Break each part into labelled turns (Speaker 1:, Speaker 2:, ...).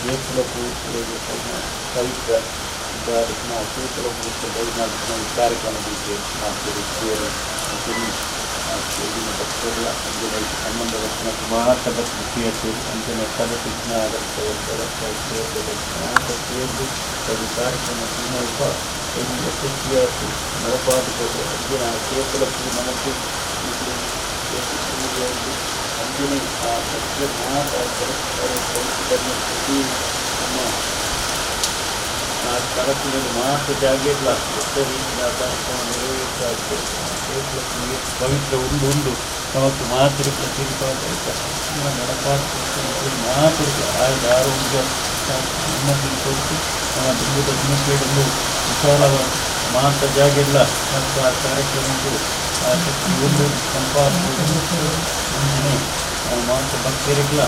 Speaker 1: రేపులకు పవిత్ర నా చేతుల కార్యక్రమం ಸಂಬಂಧ ಮಹಾಸಭೆ ಅಂತಿಮ ಕಲಿಸಿನ ಕಾರ್ಯಕ್ರಮ ಯಶಸ್ವಿಯಾಗಿ ನರಪಾದಿಗಳು ಅಂದಿನ ಕೇವಲಕ್ಕೂ ನಮಗೆ ಅಂದಿನ ಆ ಸತ್ಯ ನಮ್ಮ ಆ ಸ್ಥಳದಲ್ಲಿ ಮಾತ್ರ ಜಾಗೇಲ್ಲ ರೀತಿಯ ಕಾರ್ಯಕ್ರಮ ನೆರವೇರಿಸಲಾಗ್ತದೆ ಪವಿತ್ರ ಉಂಡು ತಮக்கு ಮಾತೃಕ ಮಾತೃಕ ಆರೋಗ್ಯ ಉನ್ನತಿ ಕೊಟ್ಟು ನಮ್ಮ ದುರ್ಗದ ದಿನಕ್ಕೆಂದು ವಿಶಾಲವಾದ ಮಾತ್ರ ಜಾಗೆಲ್ಲ ಮತ್ತು ಆ ಕಾರ್ಯಕ್ರಮಕ್ಕೂ ಆ ಶಕ್ತಿ ಒಂದು ಸಂಪಾದನೆ ಮಾತ್ರ ಭಕ್ತರಿಗಿಲ್ಲ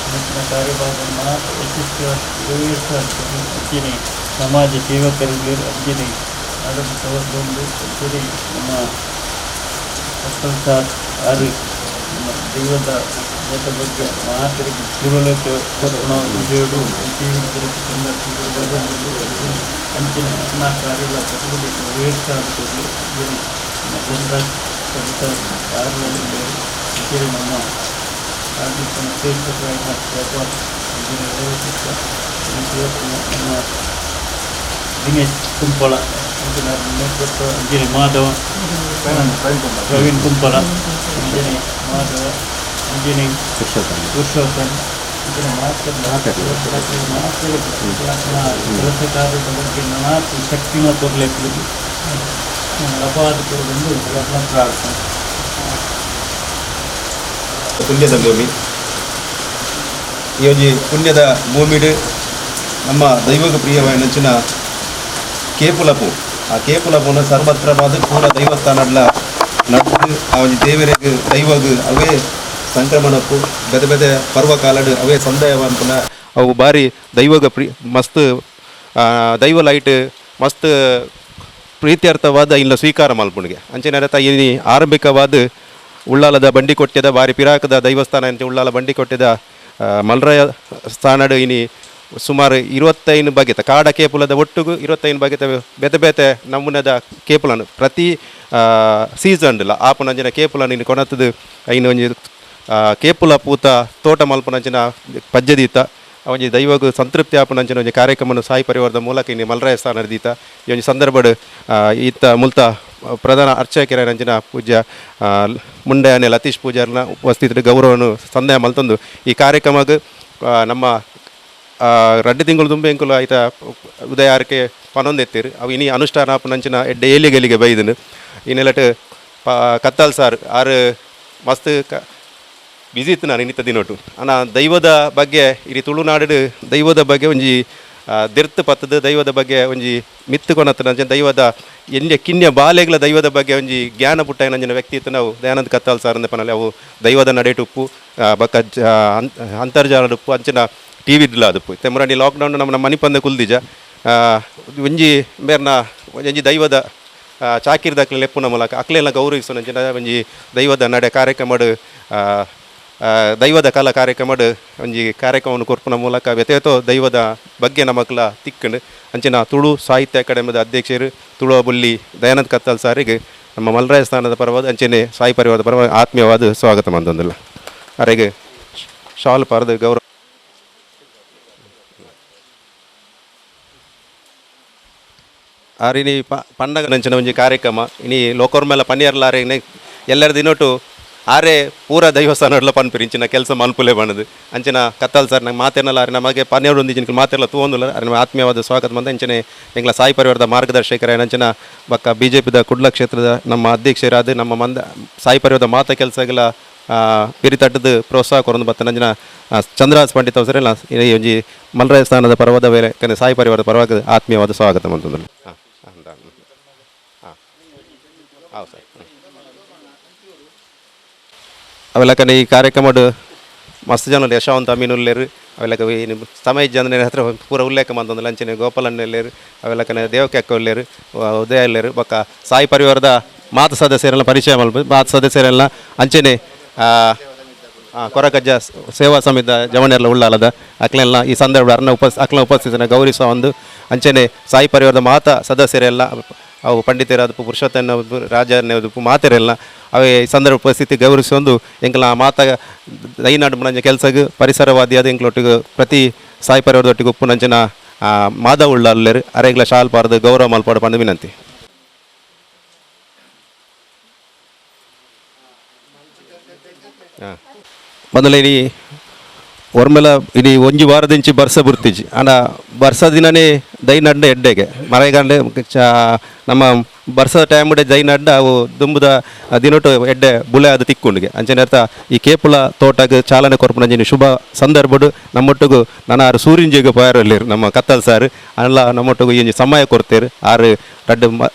Speaker 1: ಮುಂಚಿನ ಕಾರ್ಯಭಾಗ ಮಾತ್ರ ಯಶಸ್ವಿ ಸಮಾಜ ಸೇವಕರಿಗೆ ಅಂಜನೆ ಆರಂಭಿಸಬಹುದು ಅಂಜನೆ ನಮ್ಮ ಆರು ನಮ್ಮ ದೈವದ ಬಗ್ಗೆ ಮಾತರಿಗೆ ತಿಳುವಳಿಕೆ ವಿಜಯಗಳು ಅಂಚಿನ ರಚನಾ ಕಾರ್ಯಗಳ ಚಟುವಟಿಕೆ ವಹಿಸಲಾಗುತ್ತದೆ ನಮ್ಮ ಆರ್ಥಿಕ ನಮ್ಮ ದಿನೇಶ್ ಕುಂಪಳ ನೇತೃತ್ವ ಅಂಜನಿ ಮಾಧವ ಪ್ರವೀಣ್ ಕುಂಪಳ ಅಂಜನಿ ಮಾಧವ ಅಂಜನಿ ಪುರುಷೋತ್ತಮ್ ಕೆಲಸ ಕಾರ್ಯದ ಬಗ್ಗೆ ನಾಲ್ಕು ಶಕ್ತಿನ ತೋರ್ಲಿಕ್ಕೆ ಅಪಾದಕರೊಂದು ಪ್ರಾರ್ಥನೆ.
Speaker 2: ಪುಣ್ಯದ ಭೂಮಿ ಈ ಪುಣ್ಯದ ಭೂಮಿಡು ನಮ್ಮ ದೈವಗ ಪ್ರಿಯವಾಯಿನಂಚಿನ ಕೇಪುಲಪು ಆ ಕೇಪುಲಪುನ ಸರ್ವತ್ರವಾದ ಪೂರ ದೈವಸ್ಥಾನಡ್ಲ ನಡೆದು ಆ ದೇವರಿಗೆ ದೈವಗ ಅವೇ ಸಂಕ್ರಮಣಕ್ಕೂ ಬೆದ ಬೆದ ಪರ್ವಕಾಲಡು ಅವೇ ಸಂದೇಹವಂತನ ಅವು ಬಾರಿ ದೈವಗ ಮಸ್ತ್ ದೈವ ಲೈಟ್ ಮಸ್ತ್ ಪ್ರೀತ್ಯರ್ಥವಾದ ಇಲ್ಲ ಸ್ವೀಕಾರ ಮಲ್ಪುಣಿಗೆ ಅಂಚೆನರತ ಈ ಆರಂಭಿಕವಾದ ಉಳ್ಳಾಲದ ಬಂಡಿಕೊಟ್ಟೆದ ಬಾರಿ ಪಿರಾಕದ ದೈವಸ್ಥಾನ ಅಂತ ಉಳ್ಳಾಲ ಬಂಡಿಕೊಟ್ಟೆದ ಮಲ್ರಾಯ ಸ್ಥಾನಡು ಇನಿ ಸುಮಾರು 25 ಬಗೆತ ಕಾಡ ಕೇಪುಲದ ಒಟ್ಟಿಗೂ 25 ಬಗೆತ ಬೆತೆ ಬೆತೆ ನಮೂನದ ಕೇಪುಲನು ಪ್ರತಿ ಸೀಸನ್ಲ ಆಪುನಂಜಿನ ಕೇಪುಲನು ಇನ್ನು ಕೊನತದು ಇನ್ನು ಒಂಜಿ ಕೇಪುಲ ಪೂತ ತೋಟ ಮಲ್ಪನಂಚಿನ ಪಜ್ಜದೀತ ಅವನಿ ದೈವಗೂ ಸಂತೃಪ್ತಿ ಆಪನಂಚಿನ ಒಂಜಿ ಕಾರ್ಯಕ್ರಮವನ್ನು ಸಾಯಿ ಪರಿವಾರದ ಮೂಲಕ ಇನ್ನು ಮಲ್ರಾಯ ಸ್ಥಾನ ನಡೆದೀತ ಈ ಒಂದು ಸಂದರ್ಭಡು ಈತ ಮುಲ್ತ ಪ್ರಧಾನ ಅರ್ಚಕರಂಚಿನ ಪೂಜ್ಯ ಮುಂಡೆಯನೆ ಲತೀಶ್ ಪೂಜಾರ್ನ ಉಪಸ್ಥಿತಿ ಗೌರವವನ್ನು ಸಂದೇಹ ಮಲ್ತಂದು ಈ ಕಾರ್ಯಕ್ರಮಕ್ಕೆ ನಮ್ಮ ರಡ್ಡು ತಿಂಗಳು ತುಂಬೆ ಎಂಕುಲು ಆಯ್ತ ಉದಯ ಆರಕ್ಕೆ ಪನೊಂದೆತ್ತೀರು ಅವು ಇನಿ ಅನುಷ್ಠಾನ ಆಪನಂಚಿನ ಎಡ್ಡೆ ಏಲಿಗಲಿಗೆ ಬೈದನು ಇನ್ನೆಲ್ಲಟ್ಟು ಕತ್ತಾಲ್ ಸಾರ್ ಆರು ಮಸ್ತ್ ಬಿಸಿ ಇತ್ತು ನಾನು ಇನ್ನಿತ್ತ ದಿನೊಟ್ಟು ಅನ್ನ ದೈವದ ಬಗ್ಗೆ ಇಡೀ ತುಳುನಾಡು ದೈವದ ಬಗ್ಗೆ ಒಂಜಿ ದಿರ್ತ್ ಪತ್ತದ ದೈವದ ಬಗ್ಗೆ ಒಂಜಿ ಮಿತ್ತು ಕೊನತ್ತ ನಂಜನ ದೈವದ ಎಣ್ಣೆ ಕಿನ್ಯ ಬಾಲೆಗಳ ದೈವದ ಬಗ್ಗೆ ಒಂಜಿ ಜ್ಞಾನ ಪುಟ್ಟ ನಂಜನ ವ್ಯಕ್ತಿ ಇತ್ತು ನಾವು ದಯಾನಂದ ಕತ್ತಾಲ್ ಸಾರ್ ಅಂದ ಪನಲ್ಲಿ ಅವು ದೈವದ ನಡೆಟುಪ್ಪು ಬಕ್ಕ ಅಂತರ್ಜಾಲದ ಉಪ್ಪು ಅಂಚಿನ ಟಿ ವಿ ಇಡ್ಲ ಅದಪ್ಪು ತೆಮರಾಣಿ ಲಾಕ್ಡೌನ್ ನಮ್ಮ ಮನೆ ಪಂದ ಕುಲ್ದಿಜ ಒಂಜಿ ಬೇರ್ನ ಒಂಜಿ ದೈವದ ಚಾಕಿರ್ದಾಕ್ಲೆ ಲೆಪ್ಪುನ ಮೂಲಕ ಅಕ್ಲೆಲ್ಲ ಗೌರವಿಸೋ ನಂಚಿನ ಒಂಜಿ ದೈವದ ನಡೆ ಕಾರ್ಯಕ್ರಮಡು ದೈವದ ಕಲಾ ಕಾರ್ಯಕ್ರಮಡು ಒಂಜಿ ಕಾರ್ಯಕ್ರಮವನ್ನು ಕೊರ್ಪುನ ಮೂಲಕ ವ್ಯಥೇತೋ ದೈವದ ಬಗ್ಗೆ ನಮಕ್ಲ ತಿಕ್ಕಂಡು ಅಂಚಿನ ತುಳು ಸಾಹಿತ್ಯ ಅಕಾಡೆಮಿದ ಅಧ್ಯಕ್ಷರು ತುಳು ಬುಲ್ಲಿ ದಯಾನಂದ ಕತ್ತಾಲ್ ಸಾರಿಗೆ ನಮ್ಮ ಮಲ್ರಾಯ ಸ್ಥಾನದ ಪರವಾದ ಅಂಚೆನೆ ಸಾಯಿ ಪರಿವಾರದ ಪರವಾದ ಆತ್ಮೀಯವಾದ ಸ್ವಾಗತ ಮಂದೊಂದಿಲ್ಲ ಅರೆಗೆ ಶಾಲ್ ಪರದ ಗೌರವ ಆರಿನಿ ಪಂಡಗ ನಂಚಿನ ಒಂಜಿ ಕಾರ್ಯಕ್ರಮ ಇನಿ ಲೋಕೋರ್ಮೆಲ ಪನಿಯರ್ಲಾರೆ ಎಲ್ಲರ ದಿನೊಟ್ಟು ಆರೇ ಪೂರ ದೈವಸ್ಥಾನಡ್ಲ ಪನ್ಪಿರಿಂಚಿನ ಕೆಲಸ ಮಲ್ಪುಲೆ ಬಣ್ಣದು ಅಂಚಿನ ಕತ್ತಾಲ್ ಸರ್ ನಂಗೆ ಮಾತೇನಲ್ಲ ಅರೆ ನಮಗೆ ಪನ್ನೆರಡು ಒಂದಿನ ಮಾತೆಲ್ಲ ತಗೊಂಡಿಲ್ಲ ಅರೆ ನಮ್ಮ ಆತ್ಮೀಯವಾದ ಸ್ವಾಗತ ಬಂದ ಅಂಚನೆ ಎಂಗ್ಲ ಸಾಯಿ ಪರಿವಾರದ ಮಾರ್ಗದರ್ಶಕರ ಅಂಚಿನ ಬಕ್ಕ ಬಿ ಜೆ ಪಿದ ಕುಡ್ಲ ಕ್ಷೇತ್ರದ ನಮ್ಮ ಅಧ್ಯಕ್ಷರಾದ ನಮ್ಮ ಸಾಯಿ ಪರಿವಾರದ ಮಾತ ಕೆಲಸಗಳ ಪಿರಿತಟ್ಟದ ಪ್ರೋತ್ಸಾಹ ಕೊರೊಂದು ಬತ್ತ ನಂಜಿನ ಚಂದ್ರಹಾಸ್ ಪಂಡಿತ್ ಅವಸರೆಲ್ಲ ಈ ಒಂಜಿ ಮಲ್ರಾಯ ಸ್ಥಾನದ ಪರವಾದ ವೇಳೆ ಸಾಯಿ ಪರಿವಾರದ ಪರವಾಗಿ ಆತ್ಮೀಯವಾದ ಸ್ವಾಗತ ಬಂತಂದ್ರು. ಹೌದು ಸರ್ ಅವೆಲ್ಲ ಈ ಕಾರ್ಯಕ್ರಮಡು ಮಸ್ತ್ ಜನ ಯಶವಂತ ಅಮೀನುಲ್ಲೇರು ಅವೆಲ್ಲಕ ಸಮಯ ಜನ ಹತ್ರ ಪೂರ ಉಲ್ಲೇಖ ಮಂತಂದಿಲ್ಲ ಅಂಚನೆ ಗೋಪಾಲಣ್ಣಲ್ಲೇರು ಅವೆಲ್ಲಕನೆ ದೇವಕ್ಕೆ ಒಲ್ಲೇರು ಉದಯ ಅಲ್ಲೇರು ಬೊಕ್ಕ ಸಾಯಿ ಪರಿವಾರದ ಮಾತು ಸದಸ್ಯರೆಲ್ಲ ಪರಿಚಯ ಮಾಡ್ಬೋದು ಮಾತು ಸದಸ್ಯರೆಲ್ಲ ಅಂಚನೆ ಕೊರಗಜ್ಜ ಸೇವಾ ಸಮಿತಿ ಜವನೆಲ್ಲ ಉಳ್ಳಾಲದ ಅಕ್ಲೆಲ್ಲ ಈ ಸಂದರ್ಭ ಅಕ್ಲ ಉಪಸ್ಥಿತಿನ ಗೌರವಿಸುವ ಒಂದು ಅಂಚನೆ ಸಾಯಿ ಪರಿವಾರದ ಮಾತ ಸದಸ್ಯರೆಲ್ಲ ಅವು ಪಂಡಿತರಾದ ಪುರುಷೋತ್ತಮ ರಾಜ ಮಾತೆರೆಲ್ಲ ಅವೇ ಈ ಸಂದರ್ಭ ಪರಿಸ್ಥಿತಿ ಗೌರವಿಸೊಂದು ಎಂಕಲ ಮಾತ ದೈನಾಡು ಮುಂಜ ಕೆಲಸಕ್ಕೆ ಪರಿಸರವಾದಿ ಅದು ಎಂಕ್ಲೊಟ್ಟಿಗೆ ಪ್ರತಿ ಸಾಯಿ ಪರಿವಾರದೊಟ್ಟಿಗೆ ಉಪ್ಪು ನಂಚಿನ ಮಾದ ಉಳ್ಳಾಲೇರು ಅರೆಗ್ಲ ಶಾಲ್ ಪಾರ್ದು ಗೌರವ ಮಲ್ಪಾಡು ಪಂಡು ವಿನಂತಿ. ಮೊದಲ ಇಡೀ ಒರ್ಮೆಲ ಇಡೀ ಒಂಜಿ ವಾರದಿಂಚಿ ಬರ್ಸ ಬುರ್ತಿಜಿ ಆಂಡ ಬರ್ಸ ದಿನನೇ ದೈನಡ್ಡ ಎಡ್ಡೆಗೆ ಮಳೆಗಂಡೆ ನಮ್ಮ ಬರ್ಸದ ಟೈಮ್ಡೆ ದೈನಡ್ಡ ಅವು ದುಂಬುದ ದಿನೊಟ್ಟು ಎಡ್ಡೆ ಬುಳೆ ಅದು ತಿಕ್ಕೊಂಡಿಗೆ ಅಂಚನೆ ಅರ್ಥ ಈ ಕೇಪುಲ ತೋಟಕ್ಕೆ ಚಾಲನೆ ಕೊರ್ಪುನಂಜಿನ ಶುಭ ಸಂದರ್ಭಡು ನಮ್ಮೊಟ್ಟಿಗೂ ನಾನು ಆರು ಸೂರ್ಯಂಜಿಗೆ ಪಯರಲ್ಲಿರು ನಮ್ಮ ಕತ್ತಲ್ ಸಾರು ಅಲ್ಲ ನಮ್ಮೊಟ್ಟಿಗೂ ಈ ಸಮಯ ಕೊಡ್ತೇರು ಆರು ರಡ್ಡು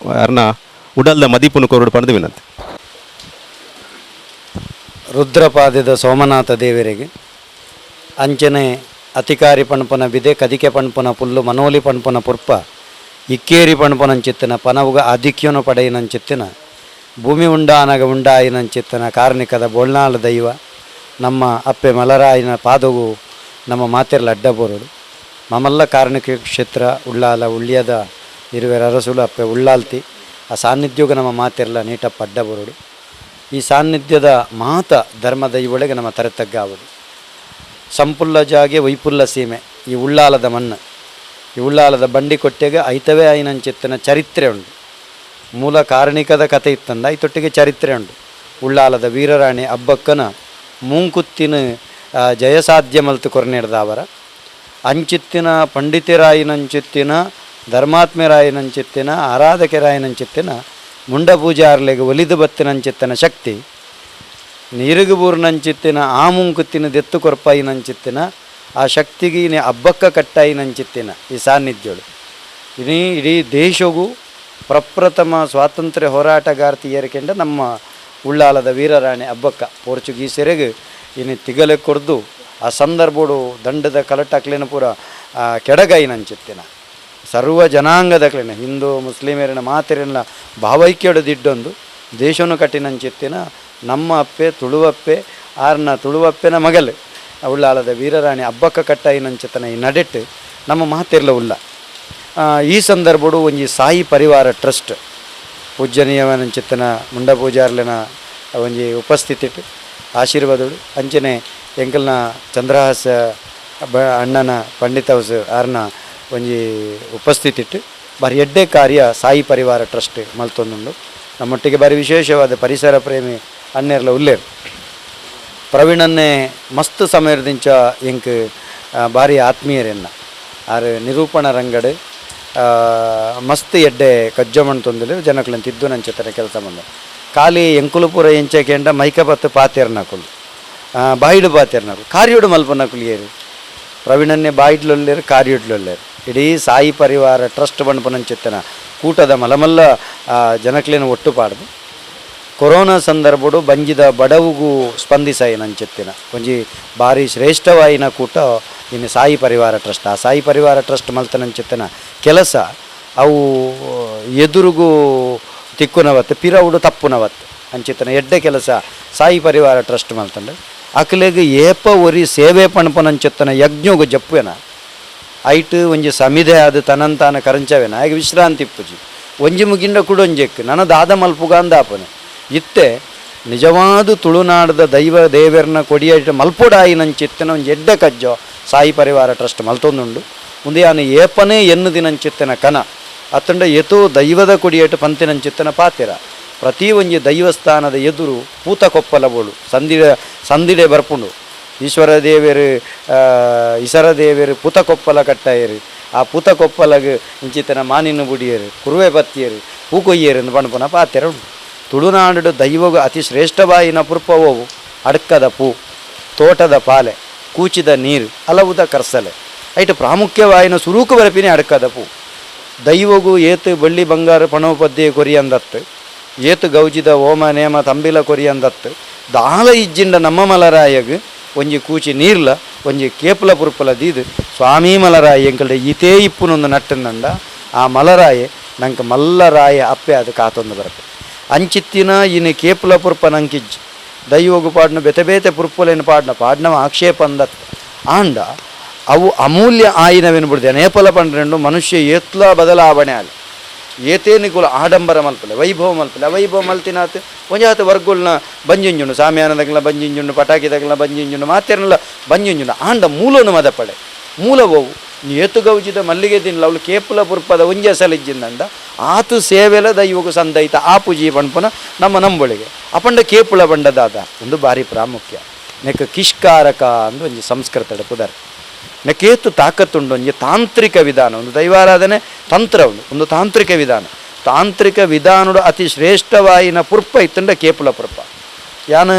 Speaker 2: ಅರ್ನ ಉಡಲ್ದ ಮದಿಪುನು ಕೊರಡು ಪಡೆದು ವಿನಂತಿ.
Speaker 3: ರುದ್ರಪಾದದ ಸೋಮನಾಥ ದೇವರಿಗೆ ಅಂಚನೆ ಅತಿಕಾರಿ ಪಣಪನ ಬಿದೆ ಕದಿಕೆ ಪಣಪನ ಪುಲ್ಲು ಮನೋಲಿ ಪಣಪನ ಪುರ್ಪ ಇಕ್ಕೇರಿ ಪಣಪನಂಚಿತ್ತಿನ ಪನವುಗ ಆಧಿಕ್ಯನು ಪಡೆಯಿನಂಚಿತ್ತಿನ ಭೂಮಿ ಉಂಡಾನಗ ಉಂಡಾಯಿನಂಚಿತ್ತಿನ ಕಾರ್ಣಿಕದ ಬೋಳ್ನಾಳ ದೈವ ನಮ್ಮ ಅಪ್ಪೆ ಮಲರಾಯಿನ ಪಾದವು ನಮ್ಮ ಮಾತೆರ್ಲ ಅಡ್ಡ ಬೋರಡು ಮಮಲ್ಲ ಕಾರ್ಣಿಕ ಕ್ಷೇತ್ರ ಉಳ್ಳಾಲ ಉಳ್ಳಿಯದ ಇರುವೆರ ಅರಸುಲು ಅಪ್ಪೆ ಉಳ್ಳಾಲ್ತಿ ಆ ಸಾನ್ನಿಧ್ಯೋಗ ನಮ್ಮ ಮಾತೆರ್ಲ ನೀಟಪ್ಪ ಅಡ್ಡ ಬೋರಡು ಈ ಸಾನ್ನಿಧ್ಯದ ಮಾತ ಧರ್ಮದ ಇವಳಿಗೆ ನಮ್ಮ ತರೆತಗ್ಗಾವುದು ಸಂಪುಲ್ಲ ಜಾಗೆ ವೈಪುಲ್ಲ ಸೀಮೆ ಈ ಉಳ್ಳಾಲದ ಮಣ್ಣು ಈ ಉಳ್ಳಾಲದ ಬಂಡಿ ಕೊಟ್ಟೆಗೆ ಐತವೇ ಆಯ್ನಂಚಿತ್ತಿನ ಚರಿತ್ರೆ ಉಂಟು. ಮೂಲ ಕಾರಣಿಕದ ಕತೆ ಇತ್ತಂದ ಐತೊಟ್ಟಿಗೆ ಚರಿತ್ರೆ ಉಂಟು. ಉಳ್ಳಾಲದ ವೀರರಾಣಿ ಅಬ್ಬಕ್ಕನ ಮೂಂಕುತ್ತಿನ ಜಯಸಾಧ್ಯ ಮಲ್ತು ಕೊರನೆಡ್ದವರ ಅಂಚಿತ್ತಿನ ಪಂಡಿತರಾಯಿನಂಚಿತ್ತಿನ ಧರ್ಮಾತ್ಮೆರಾಯಿನಂಚಿತ್ತಿನ ಆರಾಧಕರಾಯಿನಂಚಿತ್ತಿನ ಮುಂಡ ಪೂಜಾರ್ಲೆಗೆ ಒಲಿದು ಬತ್ತಿನಂಚಿತ್ತಿನ ಶಕ್ತಿ ನೀರುಗು ಬೂರ್ನಂಚಿತ್ತಿನ ಆ ಮುಂಕುತ್ತಿನ ದೆತ್ತು ಕೊರ್ಪಾಯಿನಂಚಿತ್ತಿನ ಆ ಶಕ್ತಿಗೆ ಹಬ್ಬಕ್ಕ ಕಟ್ಟಾಯಿನಂಚಿತ್ತಿನ ಈ ಸಾನ್ನಿಧ್ಯಗಳು ಇಡೀ ದೇಶಗೂ ಪ್ರಪ್ರಥಮ ಸ್ವಾತಂತ್ರ್ಯ ಹೋರಾಟಗಾರ್ತಿಯರಿಕೆಂಡ ನಮ್ಮ ಉಳ್ಳಾಲದ ವೀರರಾಣಿ ಹಬ್ಬಕ್ಕ ಪೋರ್ಚುಗೀಸರಿಗೆ ಇನ್ನು ತಿಗಲೆ ಕೊರ್ದು ಆ ಸಂದರ್ಭಡು ದಂಡದ ಕಲಟಾಕ್ಲೇನ ಪೂರ ಕೆಡಗಾಯಿನಂಚಿತ್ತಿನ ಸರ್ವ ಜನಾಂಗದಕ್ಲೇನ ಹಿಂದೂ ಮುಸ್ಲಿಮರಿನ ಮಾತೆರೆಲ್ಲ ಭಾವೈಕ್ಯಡದಿಡ್ಡೊಂದು ದೇಶವನ್ನು ಕಟ್ಟಿನಂಚಿತ್ತಿನ ನಮ್ಮ ಅಪ್ಪೆ ತುಳುವಪ್ಪೆ ಆರ್ನ ತುಳುವಪ್ಪೆನ ಮಗಲು ಉಳ್ಳಾಲದ ವೀರರಾಣಿ ಹಬ್ಬಕ್ಕ ಕಟ್ಟಾಯಿನಂಚಿತ್ತನ ಈ ನಡೆಟ್ಟು ನಮ್ಮ ಮಾತೆರ್ಲ ಉಲ್ಲ ಈ ಸಂದರ್ಭಡು ಒಂಜಿ ಸಾಯಿ ಪರಿವಾರ ಟ್ರಸ್ಟ್ ಪೂಜ್ಯನೀಯವನಂಚಿತ್ತನ ಮುಂಡ ಪೂಜಾರ್ಲೆನ ಒಂಜಿ ಉಪಸ್ಥಿತಿ ಆಶೀರ್ವಾದಗಳು ಅಂಚನೆ ಎಂಕಲ್ನ ಚಂದ್ರಹಾಸ ಅಣ್ಣನ ಪಂಡಿತ ಹೌಸ್ ಆರ್ನ ಒಂಜಿ ಉಪಸ್ಥಿತಿ ಬಾರಿ ಎಡ್ಡೆ ಕಾರ್ಯ ಸಾಯಿ ಪರಿವಾರ ಟ್ರಸ್ಟ್ ಮಲ್ತೊಂದುಂಡು. ನಮ್ಮೊಟ್ಟಿಗೆ ಬಾರಿ ವಿಶೇಷವಾದ ಪರಿಸರ ಪ್ರೇಮಿ ಅಣ್ಣೆರ್ಲ ಉಲ್ಲೇರು ಪ್ರವೀಣನ್ನೇ ಮಸ್ತ್ ಸಮಯದಿಂಚ ಎಂಕ್ ಬಾರಿ ಆತ್ಮೀಯರೆನ್ನ ಆರು ನಿರೂಪಣ ರಂಗಡು ಮಸ್ತ್ ಎಡ್ಡೆ ಕಜ್ಜಮಣ್ ತೊಂದಿಲ್ಲ ಜನಕ್ಲಂತ ಇದ್ದು ನಂಚೆತ್ತನೆ ಕೆಲಸ ಬಂದ ಖಾಲಿ ಎಂಕುಲು ಪೂರ ಎಂಚೆಕೆಂಡ ಮೈಕ ಬತ್ತು ಪಾತೆರ್ನಕುಲು ಬಾಯಿಡು ಪಾತೆರ್ನಕುಲು ಕಾರ್ಯೋಡು ಮಲ್ಪನಕುಲಿಯರು ಪ್ರವೀಣನ್ನೇ ಬಾಯಿಡ್ಲೊಲ್ಲೇರು ಕಾರ್ಯೋಡ್ಲೊಲ್ಲೇರು ಇಡೀ ಸಾಯಿ ಪರಿವಾರ ಟ್ರಸ್ಟ್ ಬಣ್ಪನಂಚಿತ್ತನ ಕೂಟದ ಮಲಮಲ್ಲ ಜನಕ್ಲೇನು ಒಟ್ಟು ಪಾಡ್ದು ಕೊರೋನಾ ಸಂದರ್ಭಡು ಬಂಜಿದ ಬಡವುಗೂ ಸ್ಪಂದಿಸಾಯಿನಂಚಿತ್ತಿನ ಒಂಜಿ ಭಾರಿ ಶ್ರೇಷ್ಠವಾಯಿನ ಕೂಟ ಇನ್ನು ಸಾಯಿ ಪರಿವಾರ ಟ್ರಸ್ಟ್ ಆ ಸಾಯಿ ಪರಿವಾರ ಟ್ರಸ್ಟ್ ಮಲ್ತನಂಚಿತ್ತಿನ ಕೆಲಸ ಅವು ಎದುರುಗೂ ತಿಕ್ಕುನವತ್ತು ಪಿರವುಡು ತಪ್ಪುನವತ್ತು ಅಂಚಿತ್ತನ ಎಡ್ಡೆ ಕೆಲಸ ಸಾಯಿ ಪರಿವಾರ ಟ್ರಸ್ಟ್ ಮಲ್ತಂಡು ಅಕ್ಲೆಗೆ ಏಪ ಒರಿ ಸೇವೆ ಪಣಪನಂಚಿತ್ತನ ಯಜ್ಞೋಗು ಜಪ್ಪುವೆನ ಐಟ್ ಒಂಜಿ ಸಮಿದೆ ಅದು ತನಂತಾನ ಕರಂಚವೇನ ಹಾಗೆ ವಿಶ್ರಾಂತಿ ಪೂಜಿ ಒಂಜಿ ಮುಗಿಂಡ ಕುಡೊಂಜೆಕ್ ನನ್ನ ದಾದ ಮಲ್ಪುಗಾಂದಾಪನೆ ಇತ್ತೆ ನಿಜವಾದ ತುಳುನಾಡದ ದೈವ ದೇವರನ್ನ ಕೊಡಿಯ ಮಲ್ಪುಡಾಯಿನಂಚಿತ್ತಿನ ಒಂದು ಎಡ್ಡೆ ಕಜ್ಜೋ ಸಾಯಿ ಪರಿವಾರ ಟ್ರಸ್ಟ್ ಮಲ್ತೊಂದುಂಡು ಮುಂದೆ ಆನೆ ಏಪನೇ ಎನ್ನು ದಿನಂಚಿತ್ತಿನ ಕನ ಅತ್ತಂಡ ಎತೋ ದೈವದ ಕೊಡಿಯೇಟು ಪಂತಿನಂಚಿತ್ತಿನ ಪಾತೆರ ಪ್ರತಿ ಒಂಜಿ ದೈವಸ್ಥಾನದ ಎದುರು ಪೂತ ಕೊಪ್ಪಲ ಬೋಳು ಸಂದಿಡೆ ಬರ್ಪುಂಡು ಈಶ್ವರ ದೇವರು ಇಸರ ದೇವರು ಪೂತ ಕೊಪ್ಪಲ ಕಟ್ಟಾಯರು ಆ ಪೂತ ಕೊಪ್ಪಲಗೆ ಇಂಚಿತನ ಮಾನಿನ ಬುಡಿಯರು ಕುರುವೆ ಬತ್ತಿಯರು ಹೂ ಕೊಯ್ಯರು ಎಂದು ಪಣಪನ ಪಾತೆರ ಉಂಟು. ತುಳುನಾಡು ದೈವಗ ಅತಿ ಶ್ರೇಷ್ಠವಾಯಿನ ಪುರ್ಪವವು ಅಡ್ಕದ ಪೂ ತೋಟದ ಪಾಲೆ ಕೂಚಿದ ನೀರು ಹಲವುದ ಕರ್ಸಲೆ ಐಟು ಪ್ರಾಮುಖ್ಯವಾಯಿನ ಸುರೂಕು ಬರಪಿನೇ ಅಡ್ಕದ ಪೂ ದೈವಗೂ ಏತು ಬಳ್ಳಿ ಬಂಗಾರ ಪಣೋಪದ್ಯ ಕೊರಿಯಂದತ್ತು ಏತು ಗೌಜಿದ ಓಮ ನೇಮ ತಂಬಿಲ ಕೊರಿಯಂದತ್ತು ದಾಲ ಇಜ್ಜಿಂಡ ನಮ್ಮ ಮಲರಾಯಗ್ ಒಂಜಿ ಕೂಚಿ ನೀರ್ಲ ಒಂಜಿ ಕೇಪುಲ ಪುರ್ಪಲ ದೀದು ಸ್ವಾಮಿ ಮಲರಾಯಿ ಎಂಕಲ್ಡೆ ಇತೇ ಇಪ್ಪುನೊಂದು ನಟ್ಟನಂಡ ಆ ಮಲರಾಯಿ ನಂಗೆ ಮಲ್ಲರಾಯ ಅಪ್ಪೆ ಅದು ಕಾತೊಂದು ಬರುತ್ತೆ ಅಂಚಿತ್ತಿನ ಇನ್ನು ಕೇಪುಲ ಪುರ್ಪ ನಂಕಿಜ್ಜಿ ದೈವಗು ಪಾಡ್ನ ಬೆತೆ ಬೇತೆ ಪುರ್ಪುಲೇನು ಪಾಡ್ನವ ಆಕ್ಷೇಪ ಅಂದತ್ ಆಂಡ ಅವು ಅಮೂಲ್ಯ ಆಯಿನವೆನ್ಬಿಡ್ದೆ ನೇಪಲ ಪಂಡ್ರೆಂಡು ಮನುಷ್ಯ ಏತ್ಲ ಬದಲಾವಣೆ ಆಲಿ ಏತೇನಿಗುಲ ಆಡಂಬರ ಮಲ್ಪಲೆ ವೈಭವ ಮಲ್ಪಲೆ ವೈಭವ ಮಲ್ತಿನಾತ್ ಒಂಜಾತ ವರ್ಗುಲ್ನ ಬಂಜಿಂಜುಂಡು ಸಾಮ್ಯಾನದಗ್ಲ ಬಂಜಿಂಜುಂಡು ಪಟಾಕಿದಗ್ಲ ಬಂಜಿಂಜುಂಡು ಮಾತೇರಲ್ಲ ಬಂಜಿಂಜುಂಡು ಆಂಡ ಮೂಲನು ಮದಪಡೆ ಮೂಲವವು ನೀ ಏತು ಗೌಜಿದ ಮಲ್ಲಿಗೆ ತಿನ್ನಲ ಅವಳು ಕೇಪುಲ ಪುರ್ಪದ ಒಂಜೆ ಸಲಿಜ್ಜಿಂದಂಡ ಆತು ಸೇವೆಲ ದೈವಗು ಸಂದೈತ ಆ ಪೂಜಿ ಪಣ್ಪುನ ನಮ್ಮ ನಂಬೊಳಿಗೆ ಅಪಂಡ ಕೇಪುಳ ಬಂಡದಾದ ಒಂದು ಭಾರಿ ಪ್ರಾಮುಖ್ಯ ನೆಕ್ ಕಿಷ್ಕಾರಕ ಅಂದು ಒಂಜಿ ಸಂಸ್ಕೃತದ ಪುದರ್ ನೆಕ್ಕೇತು ತಾಕತ್ತುಂಡು ಒಂಜಿ ತಾಂತ್ರಿಕ ವಿಧಾನ ಒಂದು ದೈವಾರಾಧನೆ ತಂತ್ರ ಉಂಡು ಒಂದು ತಾಂತ್ರಿಕ ವಿಧಾನ ತಾಂತ್ರಿಕ ವಿಧಾನಡು ಅತಿ ಶ್ರೇಷ್ಠವಾಯಿನ ಪುರ್ಪ ಇತ್ತಂಡ ಕೇಪುಲ ಪುರ್ಪ ಯಾನು